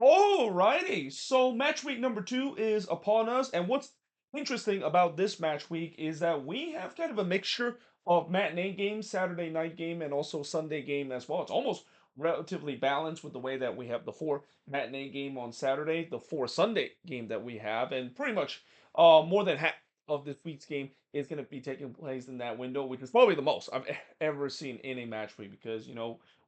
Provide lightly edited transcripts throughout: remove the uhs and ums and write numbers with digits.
Alrighty, so match week number 2 is upon us, and what's interesting about this match week is that we have kind of a mixture of matinee games, Saturday night game, and also Sunday game as well. It's almost relatively balanced with the way that we have the 4 matinee game on Saturday, the 4 Sunday game that we have, and pretty much more than half of this week's game is going to be taking place in that window, which is probably the most I've ever seen in a match week because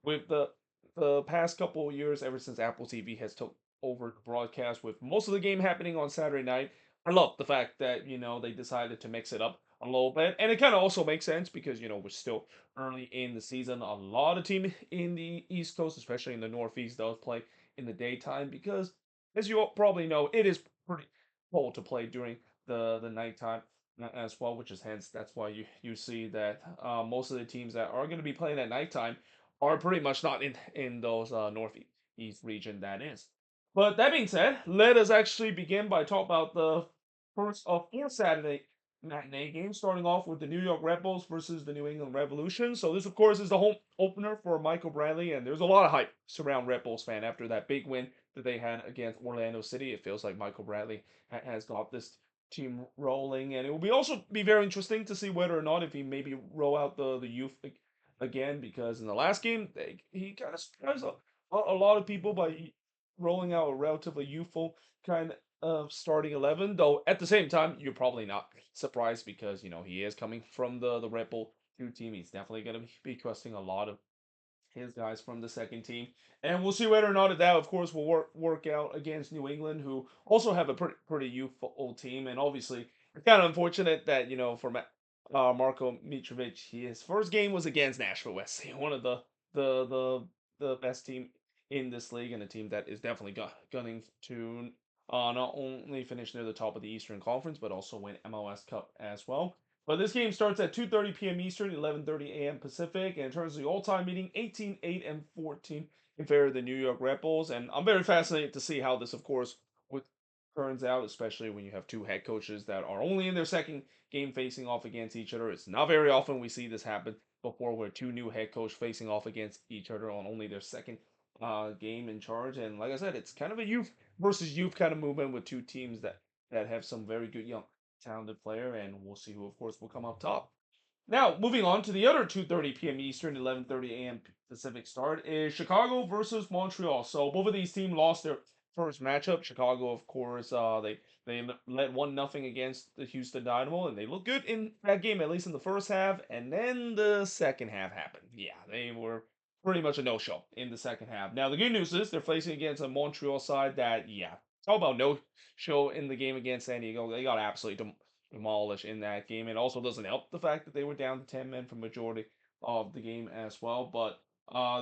with the past couple of years, ever since Apple TV has took over the broadcast with most of the game happening on Saturday night, I love the fact that they decided to mix it up a little bit, and it kind of also makes sense because we're still early in the season. A lot of team in the East Coast, especially in the Northeast, does play in the daytime because, as you all probably know, it is pretty cold to play during the nighttime as well, which is hence that's why you see that most of the teams that are going to be playing at nighttime are pretty much not in those northeast region that is. But that being said, let us actually begin by talking about the first of 4 Saturday matinee games, starting off with the New York Red Bulls versus the New England Revolution. So this, of course, is the home opener for Michael Bradley, and there's a lot of hype surround Red Bulls fan after that big win that they had against Orlando City. It feels like Michael Bradley has got this team rolling, and it will be also be very interesting to see whether or not if he maybe roll out the youth again, because in the last game he kind of surprised a lot of people by rolling out a relatively youthful kind of starting 11. Though at the same time, you're probably not surprised because he is coming from the Red Bull 2 team. He's definitely going to be trusting a lot of his guys from the second team, and we'll see whether or not that, of course, will work out against New England, who also have a pretty youthful team. And obviously, it's kind of unfortunate that for Marko Mitrovic, his first game was against Nashville SC, one of the the the best team in this league, and a team that is definitely gunning to not only finish near the top of the Eastern Conference, but also win MLS Cup as well. But this game starts at 2:30 p.m. Eastern, 11:30 a.m. Pacific, and in terms of the all-time meeting, 18-8 and 14 in favor of the New York Red Bulls. And I'm very fascinated to see how this, of course, would turns out, especially when you have two head coaches that are only in their second game facing off against each other. It's not very often we see this happen before, where two new head coach facing off against each other on only their second game in charge. And like I said, it's kind of a youth versus youth kind of movement with two teams that have some very good young talented player, and we'll see who, of course, will come up top. Now, moving on to the other 2:30 p.m. Eastern, 11:30 a.m. Pacific start is Chicago versus Montreal. So both of these teams lost their first matchup. Chicago, of course, they led 1-0 against the Houston Dynamo, and they looked good in that game, at least in the first half. And then the second half happened. Yeah, they were pretty much a no-show in the second half. Now, the good news is they're facing against a Montreal side that, yeah, talk about no-show in the game against San Diego. They got absolutely demolished in that game. It also doesn't help the fact that they were down to 10 men for majority of the game as well. But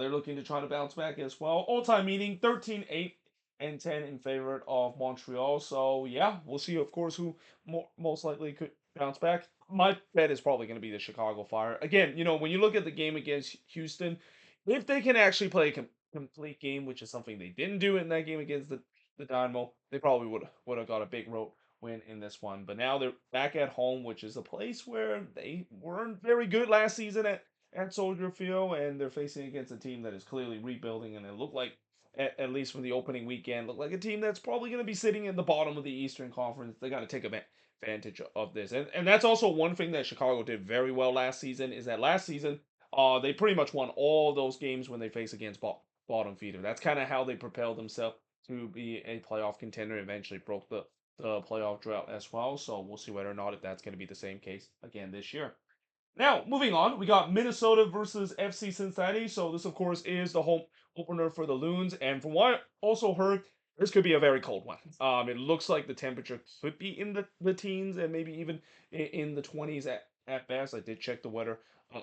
they're looking to try to bounce back as well. All-time meeting 13-8 and 10 in favor of Montreal. So yeah, we'll see, of course, who most likely could bounce back. My bet is probably going to be the Chicago Fire. Again, when you look at the game against Houston, if they can actually play a complete game, which is something they didn't do in that game against the Dynamo, they probably would have got a big road win in this one. But now they're back at home, which is a place where they weren't very good last season at Soldier Field, and they're facing against a team that is clearly rebuilding, and it looked like, at least from the opening weekend, looked like a team that's probably going to be sitting in the bottom of the Eastern Conference. They got to take advantage of this, and that's also one thing that Chicago did very well last season. Is that last season, they pretty much won all those games when they face against bottom feeder. That's kind of how they propelled themselves to be a playoff contender. Eventually broke the playoff drought as well. So we'll see whether or not if that's going to be the same case again this year. Now, moving on, we got Minnesota versus FC Cincinnati. So this, of course, is the home opener for the Loons. And from what I also heard, this could be a very cold one. It looks like the temperature could be in the teens and maybe even in the 20s at best. I did check the weather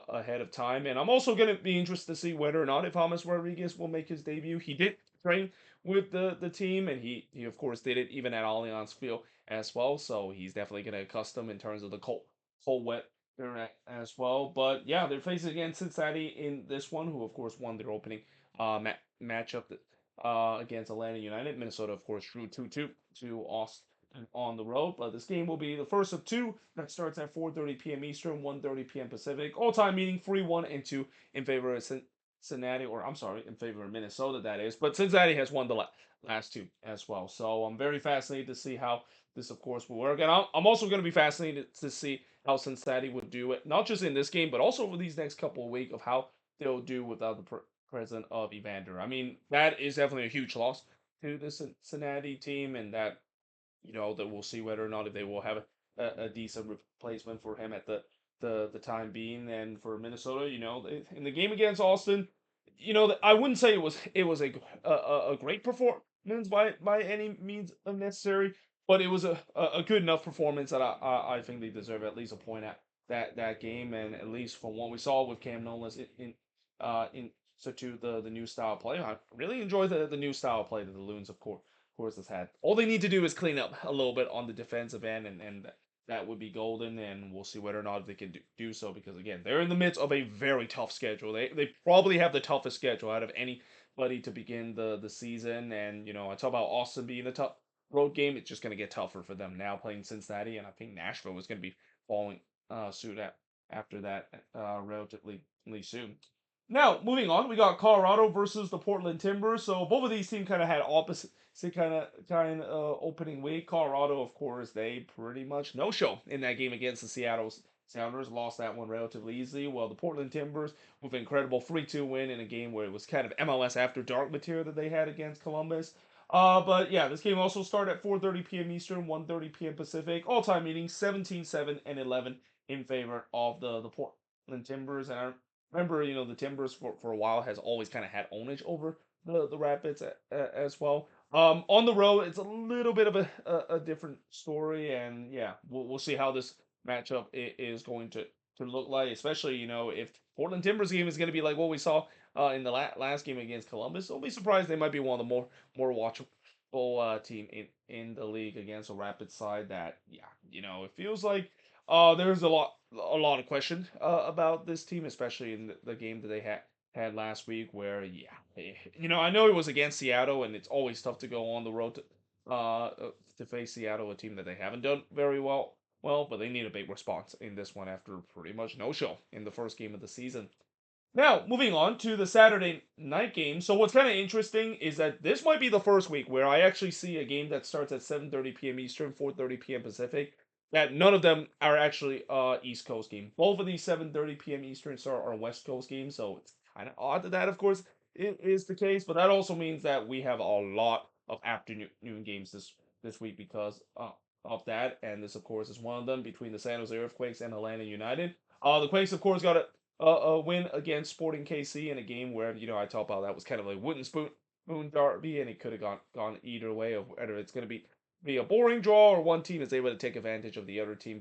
ahead of time. And I'm also going to be interested to see whether or not if James Rodriguez will make his debut. He did train with the team, and he of course did it even at Allianz Field as well. So he's definitely going to accustom in terms of the cold wet as well. But yeah, they're facing against Cincinnati in this one, who of course won their opening matchup against Atlanta United. Minnesota, of course, drew 2-2 to Austin on the road. But this game will be the first of two that starts at 4:30 p.m. Eastern, 1:30 p.m. Pacific. All-time meeting 3-1 and 2 in favor of Cincinnati, or I'm sorry, in favor of Minnesota, that is. But Cincinnati has won the last two as well. So I'm very fascinated to see how this, of course, will work. And I'm also going to be fascinated to see how Cincinnati would do it, not just in this game, but also over these next couple of weeks of how they'll do without the presence of Evander. I mean, that is definitely a huge loss to the Cincinnati team, and that that we'll see whether or not if they will have a decent replacement for him at the time being. And for Minnesota, in the game against Austin, I wouldn't say it was a great performance by any means necessary, but it was a good enough performance that I think they deserve at least a point at that game. And at least from what we saw with Cam Nolan's in such the new style of play, I really enjoy the new style of play that the Loons, of course, has had. All they need to do is clean up a little bit on the defensive end, and that would be golden. And we'll see whether or not they can do so, because again, they're in the midst of a very tough schedule. They probably have the toughest schedule out of anybody to begin the season. And I talk about Austin being a tough road game. It's just going to get tougher for them now playing Cincinnati, and I think Nashville is going to be following suit after that relatively soon. Now, moving on, we got Colorado versus the Portland Timbers. So both of these teams kind of had opposite kind of opening week. Colorado, of course, they pretty much no show in that game against the Seattle Sounders, lost that one relatively easily. While the Portland Timbers, with an incredible 3-2 win in a game where it was kind of MLS after dark material that they had against Columbus. But yeah, this game also started at 4:30 p.m. Eastern, 1:30 p.m. Pacific. All-time meeting 17-7 and 11 in favor of the Portland Timbers. And I remember, the Timbers for a while has always kind of had ownage over the Rapids as well. On the road, it's a little bit of a different story, and yeah, we'll see how this matchup is going to look like, especially if Portland Timbers game is going to be like what we saw in the last game against Columbus. Don't be surprised, they might be one of the more watchable team in the league against a Rapid side that, yeah, it feels like there's a lot of question about this team, especially in the game that they had last week, where yeah, I know it was against Seattle, and it's always tough to go on the road to face Seattle, a team that they haven't done very well, but they need a big response in this one after pretty much no show in the first game of the season. Now, moving on to the Saturday night game. So what's kind of interesting is that this might be the first week where I actually see a game that starts at 7:30 p.m. Eastern, 4:30 p.m. Pacific. That none of them are actually East Coast game. Both of these 7:30 p.m. Eastern start are West Coast games, so it's kind of odd that of course it is the case. But that also means that we have a lot of afternoon games this week because of that. And this, of course, is one of them between the San Jose Earthquakes and Atlanta United. The Quakes, of course, got a win against Sporting KC in a game where I talked about that was kind of like wooden spoon derby, and it could have gone either way of whether it's going to be a boring draw or one team is able to take advantage of the other team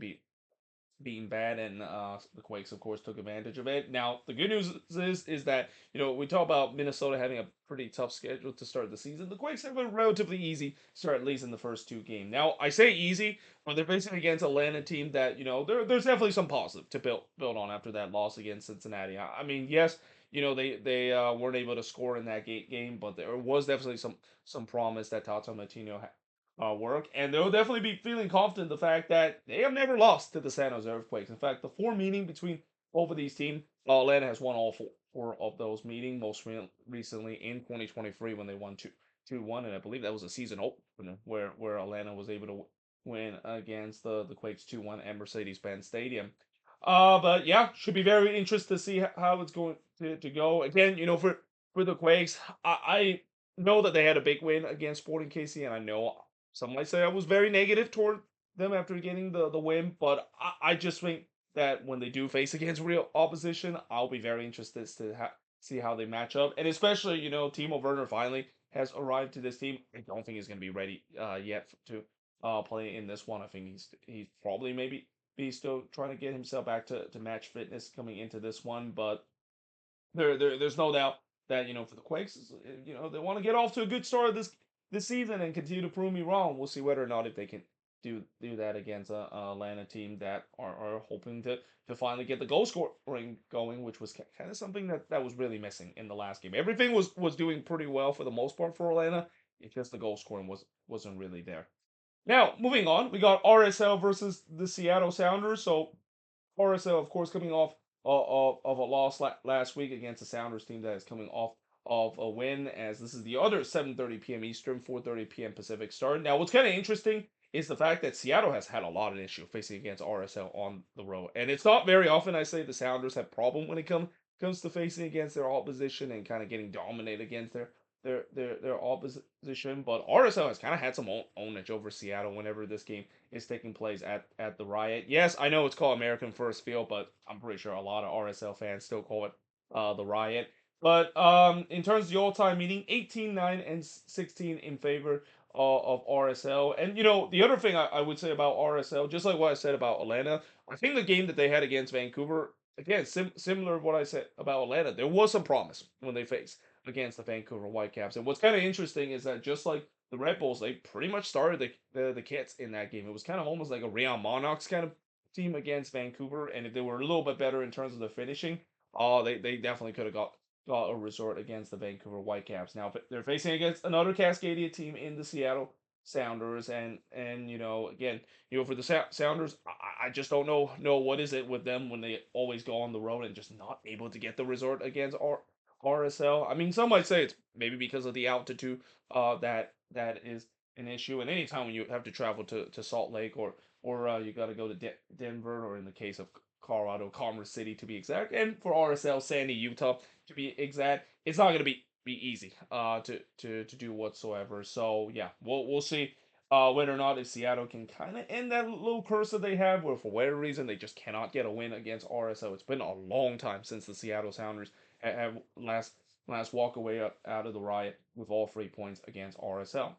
being bad, and the Quakes, of course, took advantage of it. Now, the good news is that we talk about Minnesota having a pretty tough schedule to start the season. The Quakes have a relatively easy start, at least in the first two games. Now, I say easy, but they're facing against Atlanta team that there's definitely some positive to build on after that loss against Cincinnati. I mean, yes. They weren't able to score in that game, but there was definitely some promise that Tata Martino work, and they'll definitely be feeling confident the fact that they have never lost to the San Jose Earthquakes. In fact, the four meeting between both of these teams, Atlanta has won all four of those meetings. Most recently in 2023 when they won 2-1, and I believe that was a season opener where Atlanta was able to win against the Quakes 2-1 at Mercedes-Benz Stadium. But yeah, should be very interested to see how it's going to go. Again, for the Quakes, I know that they had a big win against Sporting KC, and I know some might say I was very negative toward them after getting the win, but I just think that when they do face against real opposition, I'll be very interested to see how they match up. And especially, Timo Werner finally has arrived to this team. I don't think he's going to be ready yet to play in this one. I think he's probably maybe be still trying to get himself back to match fitness coming into this one, but there's no doubt that for the Quakes, they want to get off to a good start this season and continue to prove me wrong. We'll see whether or not if they can do that against a Atlanta team that are hoping to finally get the goal scoring going, which was kind of something that was really missing in the last game. Everything was doing pretty well for the most part for Atlanta. It's just the goal scoring wasn't really there. Now, moving on, we got RSL versus the Seattle Sounders. So RSL, of course, coming off of a loss last week against the Sounders team that is coming off of a win, as this is the other 7:30 p.m. Eastern, 4:30 p.m. Pacific start. Now, what's kind of interesting is the fact that Seattle has had a lot of issue facing against RSL on the road, and it's not very often I say the Sounders have problem when it comes to facing against their opposition and kind of getting dominated against their opposition. But RSL has kind of had some ownage over Seattle whenever this game is taking place at the Riot. Yes, I know it's called American First Field, but I'm pretty sure a lot of RSL fans still call it the Riot. But in terms of the all-time meeting, 18-9 and 16 in favor of RSL. And the other thing I would say about RSL, just like what I said about Atlanta, I think the game that they had against Vancouver, again, similar to what I said about Atlanta, there was some promise when they faced against the Vancouver Whitecaps. And what's kind of interesting is that just like the Red Bulls, they pretty much started the kits in that game. It was kind of almost like a Real Monarchs kind of team against Vancouver, and if they were a little bit better in terms of the finishing, they definitely could have got a resort against the Vancouver Whitecaps. Now they're facing against another Cascadia team in the Seattle Sounders, and again, for the Sounders, I just don't know what is it with them when they always go on the road and just not able to get the resort against RSL. I mean, some might say it's maybe because of the altitude, that is an issue. And anytime when you have to travel to Salt Lake, or you got to go to Denver, or in the case of Colorado, Commerce City to be exact, and for RSL, Sandy, Utah to be exact, it's not going to be easy to do whatsoever. So yeah, we'll see whether or not if Seattle can kind of end that little curse that they have, where for whatever reason they just cannot get a win against RSL. It's been a long time since the Seattle Sounders have last walk away out of the Riot with all 3 points against RSL.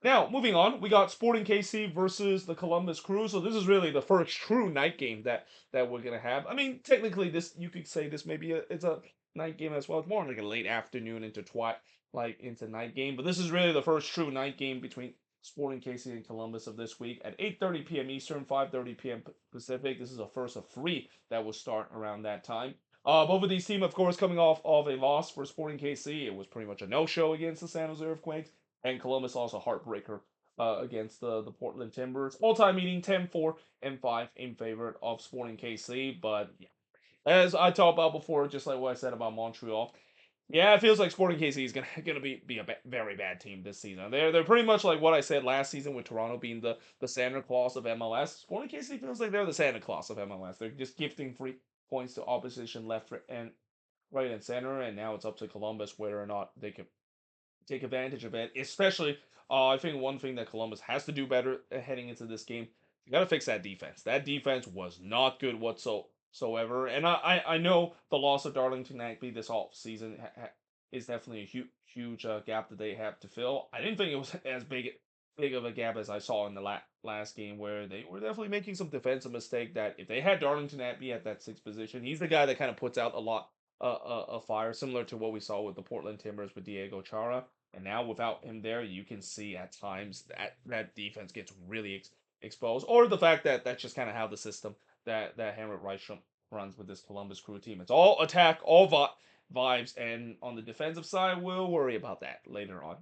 Now, moving on, we got Sporting KC versus the Columbus Crew. So this is really the first true night game that we're gonna have. I mean, technically, this you could say this maybe it's a night game as well. It's more like a late afternoon into twilight into night game. But this is really the first true night game between Sporting KC and Columbus of this week at 8:30 p.m. Eastern, 5:30 p.m. Pacific. This is a first of three that will start around that time. Both of these teams, of course, coming off of a loss for Sporting KC. It was pretty much a no-show against the San Jose Earthquakes, and Columbus lost a heartbreaker against the Portland Timbers. All-time meeting 10-4 and 5 in favor of Sporting KC. But yeah, as I talked about before, just like what I said about Montreal, yeah, it feels like Sporting KC is gonna be a very bad team this season. They're pretty much like what I said last season with Toronto being the Santa Claus of MLS. Sporting KC feels like they're the Santa Claus of MLS. They're just gifting free points to opposition left and right and center, and now it's up to Columbus whether or not they can take advantage of it. Especially, I think one thing that Columbus has to do better heading into this game, you got to fix that defense. That defense was not good whatsoever. And I know the loss of Darlington Nagbe this off season is definitely a huge gap that they have to fill. I didn't think it was as big of a gap as I saw in the last game, where they were definitely making some defensive mistake. That if they had Darlington Nagbe at that sixth position, he's the guy that kind of puts out a lot of fire, similar to what we saw with the Portland Timbers with Diego Chara. And now without him there, you can see at times that defense gets really exposed, or the fact that that's just kind of how the system that Henrik Reichstrom runs with this Columbus Crew team. It's all attack, all vibes, and on the defensive side, we'll worry about that later on.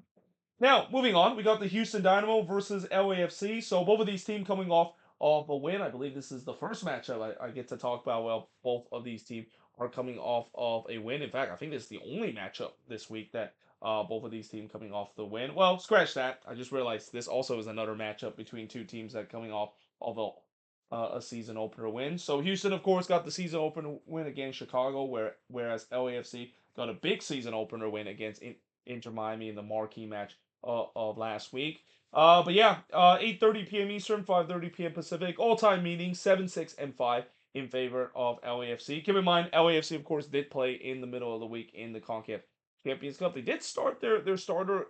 Now, moving on, we got the Houston Dynamo versus LAFC. So both of these teams coming off of a win. I believe this is the first matchup I get to talk about. Well, both of these teams are coming off of a win. In fact, I think this is the only matchup this week that both of these teams coming off the win. Well, scratch that. I just realized this also is another matchup between two teams that coming off of a season opener win. So Houston, of course, got the season opener win against Chicago, whereas LAFC got a big season opener win against Inter Miami in the marquee match of last week. But yeah, 8:30 p.m. Eastern, 5:30 p.m. Pacific. All-time meeting 7-6 and 5 in favor of LAFC. Keep in mind, LAFC, of course, did play in the middle of the week in the CONCACAF Champions Cup. They did start their starter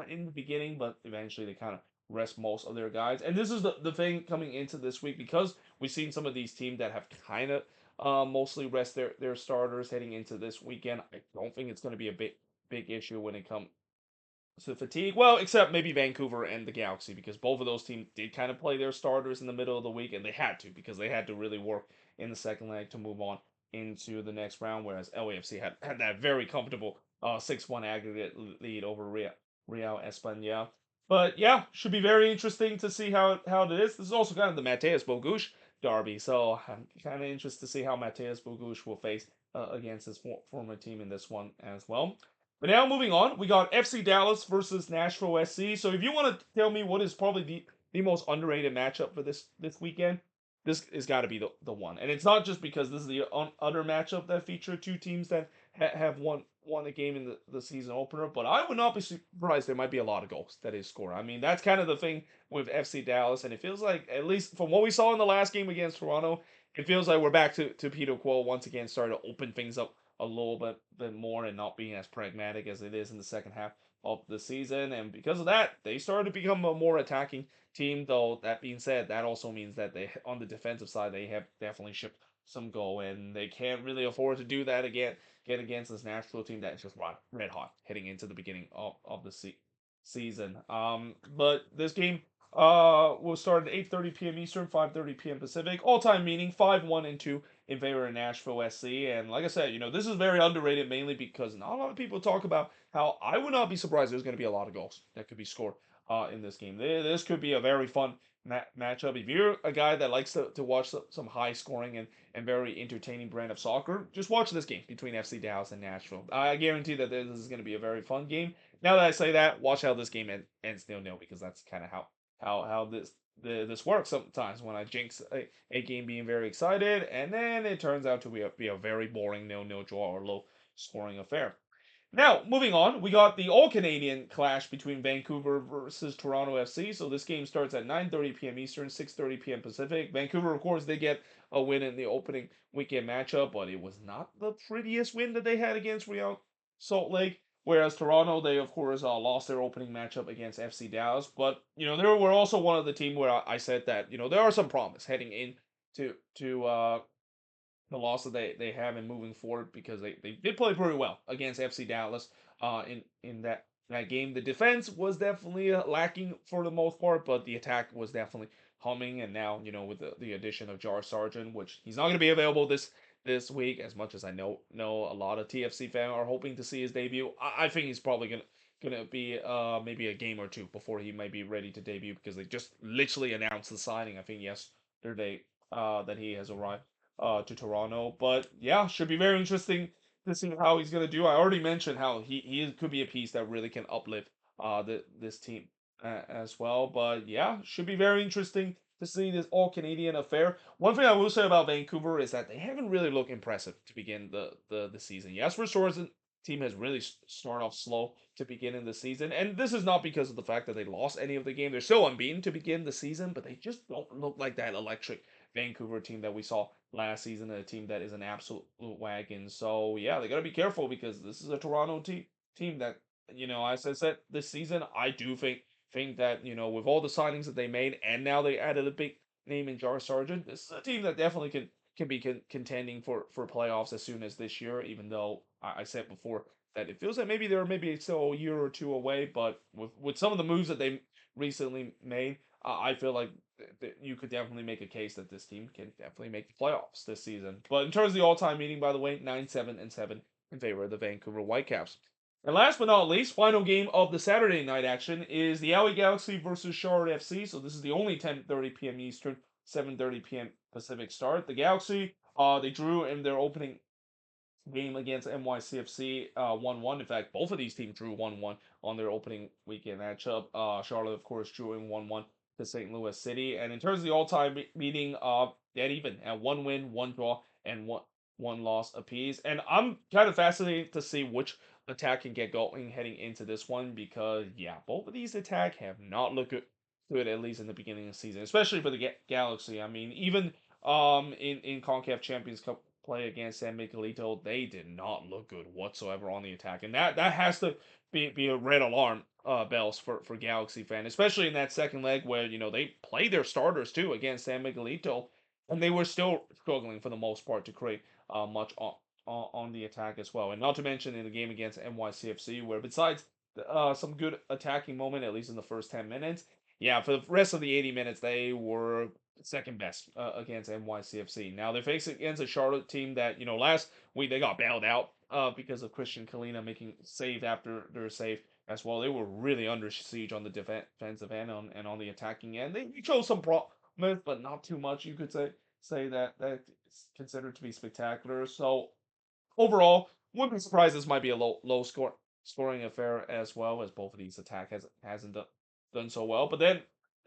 in the beginning, but eventually they kind of rest most of their guys. And this is the thing coming into this week, because we've seen some of these teams that have kind of mostly rest their starters heading into this weekend. I don't think it's going to be a big issue when it comes to fatigue. Well, except maybe Vancouver and the Galaxy, because both of those teams did kind of play their starters in the middle of the week, and they had to, because they had to really work in the second leg to move on into the next round, whereas LAFC had that very comfortable 6-1 aggregate lead over Real España. But yeah, should be very interesting to see how it is. This is also kind of the Mateus Bogusz derby. So I'm kind of interested to see how Mateus Bogusz will face against his former team in this one as well. But now moving on, we got FC Dallas versus Nashville SC. So if you want to tell me what is probably the most underrated matchup for this weekend, this has got to be the one. And it's not just because this is the other matchup that feature two teams that have won a game in the season opener, but I would not be surprised there might be a lot of goals that is scored. I mean, that's kind of the thing with FC Dallas, and it feels like, at least from what we saw in the last game against Toronto, it feels like we're back to Peter Quill once again, starting to open things up a little bit more and not being as pragmatic as it is in the second half of the season. And because of that, they started to become a more attacking team. Though that being said, that also means that they, on the defensive side, they have definitely shipped some goal, and they can't really afford to do that again. Get against this Nashville team that's just red hot heading into the beginning of the season. But this game will start at 8:30 p.m. Eastern, 5:30 p.m. Pacific. All time meaning 5-1 and 2 in favor of Nashville SC. And like I said, this is very underrated mainly because not a lot of people talk about how I would not be surprised there's going to be a lot of goals that could be scored in this game. This could be a very fun matchup. If you're a guy that likes to watch some high scoring and very entertaining brand of soccer, just watch this game between FC Dallas and Nashville. I guarantee that this is going to be a very fun game. Now that I say that, watch how this game ends 0-0 because that's kind of how this works sometimes when I jinx a game being very excited and then it turns out to be a very boring 0-0 draw or low scoring affair. Now, moving on, we got the all-Canadian clash between Vancouver versus Toronto FC. So this game starts at 9:30 p.m. Eastern, 6:30 p.m. Pacific. Vancouver, of course, they get a win in the opening weekend matchup, but it was not the prettiest win that they had against Real Salt Lake. Whereas Toronto, they of course lost their opening matchup against FC Dallas. But they were also one of the team where I said that there are some promise heading in to the loss that they have in moving forward because they did play pretty well against FC Dallas in that game. The defense was definitely lacking for the most part, but the attack was definitely humming. And now with the addition of Jar Sargent, which he's not going to be available this week, as much as I know a lot of TFC fans are hoping to see his debut. I think he's probably gonna be maybe a game or two before he might be ready to debut because they just literally announced the signing I think yesterday that he has arrived to Toronto. But yeah, should be very interesting to see how he's gonna do. I already mentioned how he could be a piece that really can uplift this team as well. But yeah, should be very interesting to see this all Canadian affair. One thing I will say about Vancouver is that they haven't really looked impressive to begin the season. Yes, for sure, the team has really started off slow to begin in the season, and this is not because of the fact that they lost any of the game. They're still unbeaten to begin the season, but they just don't look like that electric Vancouver team that we saw last season, a team that is an absolute wagon. So yeah, they got to be careful because this is a Toronto team that as I said this season, I do think that with all the signings that they made and now they added a big name in Jar Sargent, this is a team that definitely can be contending for playoffs as soon as this year. Even though I said before that it feels like maybe they're maybe still a year or two away, but with some of the moves that they recently made, I feel like you could definitely make a case that this team can definitely make the playoffs this season. But in terms of the all-time meeting, by the way, 9-7-7 in favor of the Vancouver Whitecaps. And last but not least, final game of the Saturday night action is the LA Galaxy versus Charlotte FC. So this is the only 10:30 p.m. Eastern, 7:30 p.m. Pacific start. The Galaxy, they drew in their opening game against NYCFC 1-1. In fact, both of these teams drew 1-1 on their opening weekend matchup. Charlotte, of course, drew in 1-1 to St. Louis City. And in terms of the all-time meeting, dead even at one win, one draw, and one loss apiece. And I'm kind of fascinated to see which attack can get going heading into this one because yeah, both of these attack have not looked good at least in the beginning of the season, especially for the Galaxy. I mean, even in CONCACAF Champions Cup play against San Miguelito, they did not look good whatsoever on the attack, and that has to be a red alarm bells for Galaxy fan, especially in that second leg where they play their starters too against San Miguelito, and they were still struggling for the most part to create much on the attack as well, and not to mention in the game against NYCFC, where besides some good attacking moment at least in the first 10 minutes, yeah, for the rest of the 80 minutes they were second best against NYCFC. Now they're facing against a Charlotte team that last week they got bailed out because of Christian Kalina making save after their save as well. They were really under siege on the defensive end and on the attacking end. They chose some promise, but not too much, you could say. say that it's considered to be spectacular. So overall, wouldn't be surprised this might be a low scoring affair as well, as both of these attack hasn't done so well. But then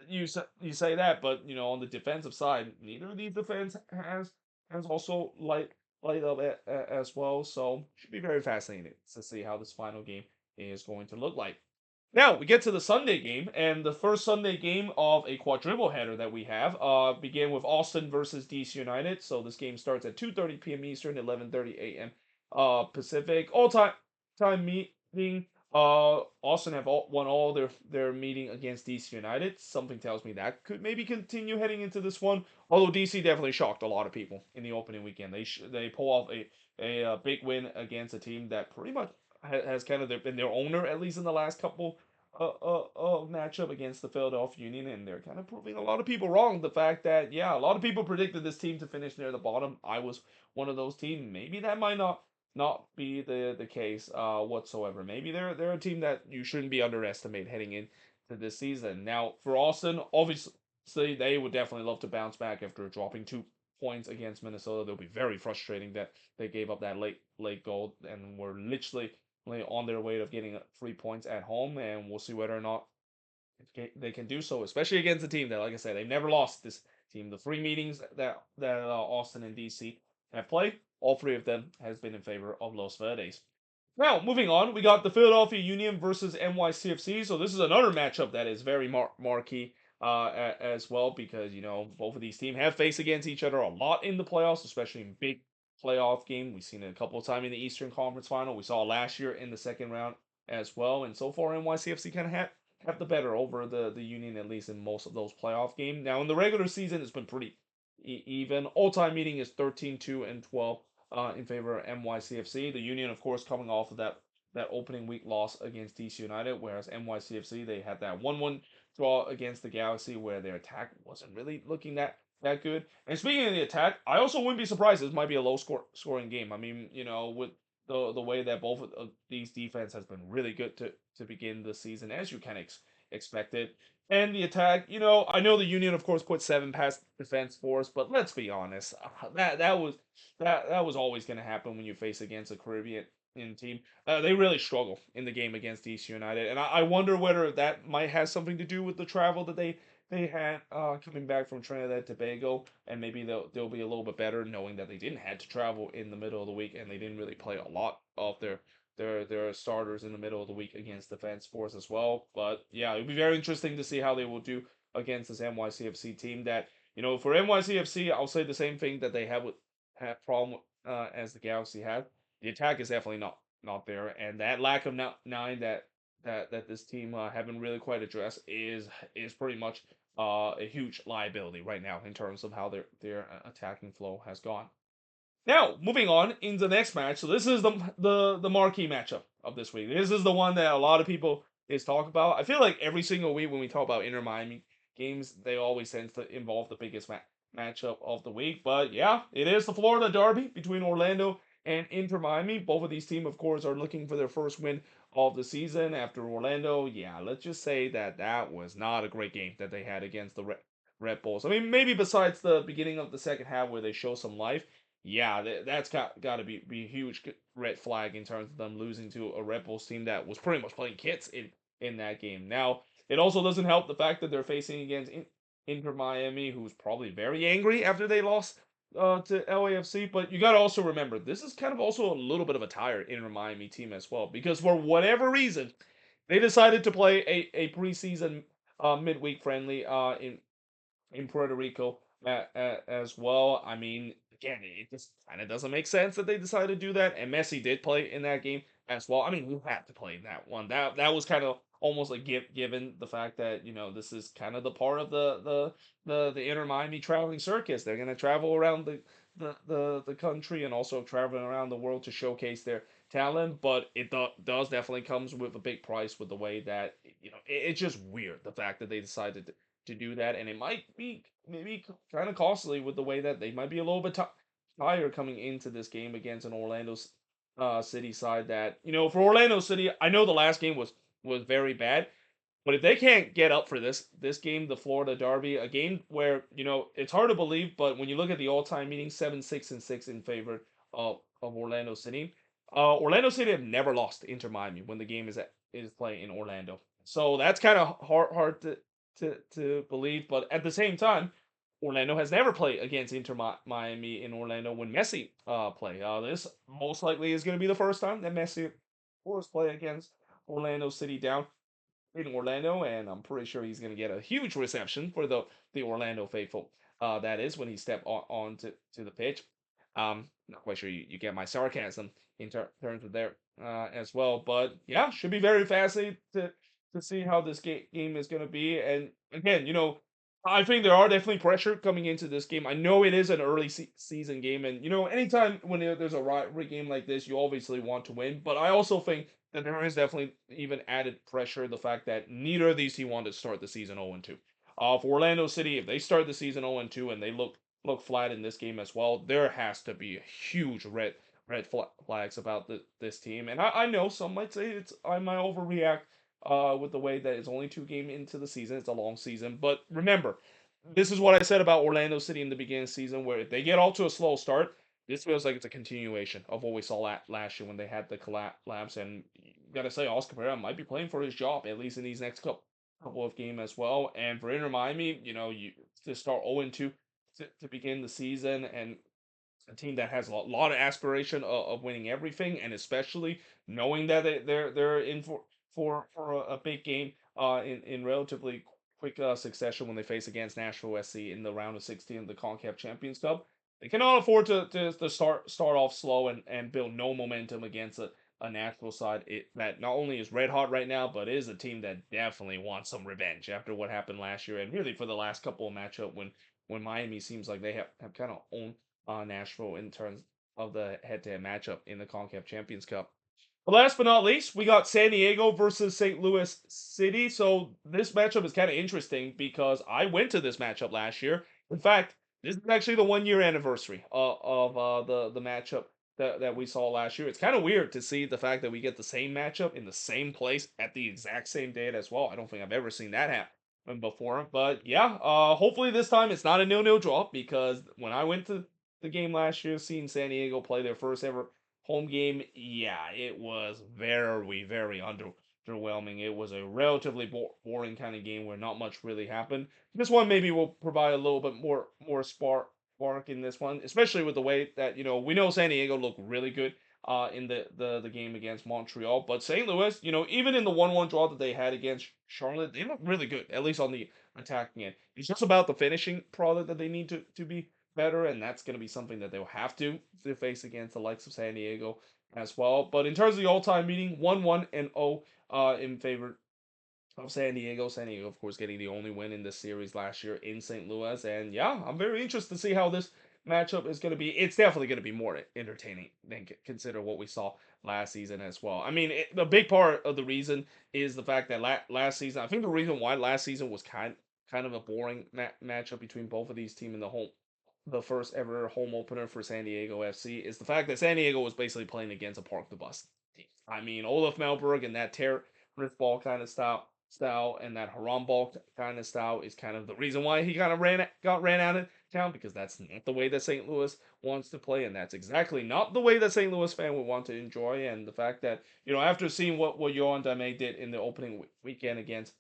you say that, but on the defensive side, neither of these defense has also light up as well. So should be very fascinating to see how this final game is going to look like. Now we get to the Sunday game, and the first Sunday game of a quadruple header that we have begin with Austin versus DC United. So this game starts at 2:30 p.m. Eastern, 11:30 a.m. Pacific. All time meeting. Austin have won all their meeting against DC United. Something tells me that could maybe continue heading into this one. Although DC definitely shocked a lot of people in the opening weekend. They pull off a big win against a team that pretty much has kind of been their owner, at least in the last couple matchup against the Philadelphia Union, and they're kind of proving a lot of people wrong. The fact that, yeah, a lot of people predicted this team to finish near the bottom. I was one of those teams. Maybe that might not be the case whatsoever. Maybe they're a team that you shouldn't be underestimated heading into this season. Now for Austin, obviously they would definitely love to bounce back after dropping 2 points against Minnesota. They'll be very frustrating that they gave up that late goal and were literally on their way of getting 3 points at home, and we'll see whether or not they can do so, especially against a team that, like I said, they've never lost. This team, the three meetings that Austin and DC have played, all three of them has been in favor of Los Verdes. Now, moving on, we got the Philadelphia Union versus NYCFC. So this is another matchup that is very marquee as well, because both of these teams have faced against each other a lot in the playoffs, especially in big playoff game. We've seen it a couple of times in the Eastern Conference Final. We saw last year in the second round as well, and so far NYCFC kind of have the better over the Union, at least in most of those playoff games. Now in the regular season, it's been pretty even. All-time meeting is 13-2-12 in favor of NYCFC. The Union, of course, coming off of that opening week loss against DC United, whereas NYCFC they had that 1-1 draw against the Galaxy, where their attack wasn't really looking that good. And speaking of the attack, I also wouldn't be surprised this might be a low scoring game. I mean, with the way that both of these defense has been really good to begin the season, as you kind of expected. And the attack, I know the Union, of course, put 7 past defense for us, but let's be honest, that was always going to happen when you face against a Caribbean team. They really struggle in the game against DC United, and I wonder whether that might have something to do with the travel that they had coming back from Trinidad and Tobago, and maybe they'll be a little bit better knowing that they didn't have to travel in the middle of the week, and they didn't really play a lot of their starters in the middle of the week against Defense Force as well. But yeah, it'll be very interesting to see how they will do against this NYCFC team. That for NYCFC, I'll say the same thing that they have problem as the Galaxy had. The attack is definitely not there, and that lack of nine that this team haven't really quite addressed is pretty much a huge liability right now in terms of how their attacking flow has gone. Now, moving on into the next match. So this is the marquee matchup of this week. This is the one that a lot of people is talk about. I feel like every single week when we talk about Inter Miami games, they always tend to involve the biggest matchup of the week. But yeah, it is the Florida Derby between Orlando and Inter Miami. Both of these teams, of course, are looking for their first win of the season after Orlando. Yeah, let's just say that was not a great game that they had against the Red Bulls. I mean, maybe besides the beginning of the second half where they show some life, yeah, that's got to be a huge red flag in terms of them losing to a Red Bulls team that was pretty much playing kits in that game. Now, it also doesn't help the fact that they're facing against Inter Miami, who's probably very angry after they lost to LAFC. But you got to also remember, this is kind of also a little bit of a tired Inter Miami team as well, because for whatever reason, they decided to play a preseason midweek friendly in Puerto Rico as well. I mean, again, it just kind of doesn't make sense that they decided to do that. And Messi did play in that game as well. I mean, we had to play in that one. That was kind of almost like given the fact that this is kind of the part of the Inter Miami traveling circus. They're gonna travel around the country and also traveling around the world to showcase their talent, but it does definitely comes with a big price with the way that it's just weird the fact that they decided to do that, and it might be maybe kind of costly with the way that they might be a little bit tired coming into this game against an Orlando City side that for Orlando City, I know the last game was very bad, But if they can't get up for this game, the Florida Derby, a game where it's hard to believe, but when you look at the all-time meeting, 7-6-6 in favor of Orlando City. Orlando City have never lost to Inter Miami when the game is playing in Orlando. So that's kind of hard to believe, but at the same time, Orlando has never played against Miami in Orlando when Messi play. This most likely is going to be the first time that Messi will play against Orlando City down in Orlando, and I'm pretty sure he's going to get a huge reception for the Orlando faithful. That is when he stepped on to the pitch. Not quite sure you get my sarcasm in terms of there as well, but yeah, should be very fascinating to see how this game is going to be. And again, I think there are definitely pressure coming into this game. I know it is an early season game, and anytime when there's a rivalry game like this, you obviously want to win. But I also think that there is definitely even added pressure the fact that neither of these teams want to start the season 0-2. For Orlando City, if they start the season 0-2 and they look flat in this game as well, there has to be huge red flags about this team. And I know some might say I might overreact with the way that it's only 2 games into the season. It's a long season, but remember, this is what I said about Orlando City in the beginning of the season, where if they get off to a slow start, this feels like it's a continuation of what we saw last year when they had the collapse. And you gotta say, Oscar Pereira might be playing for his job at least in these next couple of games as well. And for Inter Miami, you to start 0-2 to begin the season, and a team that has a lot of aspiration of winning everything, and especially knowing that they're in for a big game in relatively quick succession when they face against Nashville SC in the round of 16 of the CONCACAF Champions Cup. They cannot afford to start off slow and build no momentum against a Nashville side that not only is red hot right now, but is a team that definitely wants some revenge after what happened last year, and really for the last couple of matchup when Miami seems like they have kind of owned Nashville in terms of the head-to-head matchup in the CONCACAF Champions Cup. But last but not least, we got San Diego versus St. Louis City. So this matchup is kind of interesting because I went to this matchup last year. In fact, this is actually the 1 year anniversary of the matchup that we saw last year. It's kind of weird to see the fact that we get the same matchup in the same place at the exact same date as well. I don't think I've ever seen that happen before. But yeah, hopefully this time it's not a 0-0 draw, because when I went to the game last year, seeing San Diego play their first ever home game, yeah, it was very underwhelming. It was a relatively boring kind of game where not much really happened. This one maybe will provide a little bit more spark in this one, especially with the way that we know San Diego looked really good in the game against Montreal, but St. Louis, even in the 1-1 draw that they had against Charlotte, they look really good, at least on the attacking end. It's just about the finishing product that they need to be better, and that's going to be something that they'll have to face against the likes of San Diego as well. But in terms of the all-time meeting, 1-1-0 in favor of San Diego. San Diego, of course, getting the only win in this series last year in St. Louis. And yeah, I'm very interested to see how this matchup is going to be. It's definitely going to be more entertaining than consider what we saw last season as well. I mean, the big part of the reason is the fact that last season, I think the reason why last season was kind of a boring matchup between both of these teams in the first ever home opener for San Diego FC is the fact that San Diego was basically playing against a park the bus team. I mean, Olaf Melberg and that terrorist ball kind of style and that Haram ball kind of style is kind of the reason why he kind of ran out of town, because that's not the way that St. Louis wants to play, and that's exactly not the way that St. Louis fan would want to enjoy. And the fact that after seeing what Yohan Daime did in the opening weekend against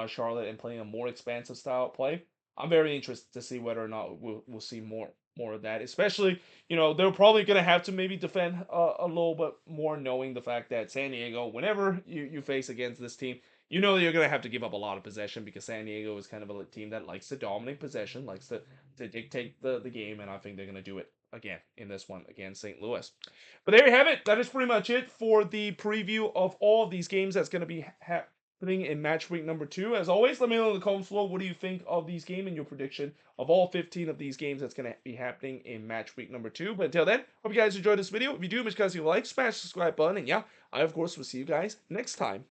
Charlotte and playing a more expansive style of play, I'm very interested to see whether or not we'll see more of that. Especially, they're probably gonna have to maybe defend a little bit more, knowing the fact that San Diego, whenever you face against this team, you're gonna have to give up a lot of possession, because San Diego is kind of a team that likes to dominate possession, likes to dictate the game, and I think they're gonna do it again in this one against St. Louis. But there you have it. That is pretty much it for the preview of all of these games that's gonna be happening in match week number 2. As always, let me know in the comments below, what do you think of these games and your prediction of all 15 of these games that's going to be happening in match week number 2. But until then, hope you guys enjoyed this video. If you do, make sure you guys like, smash the subscribe button, and yeah, I of course will see you guys next time.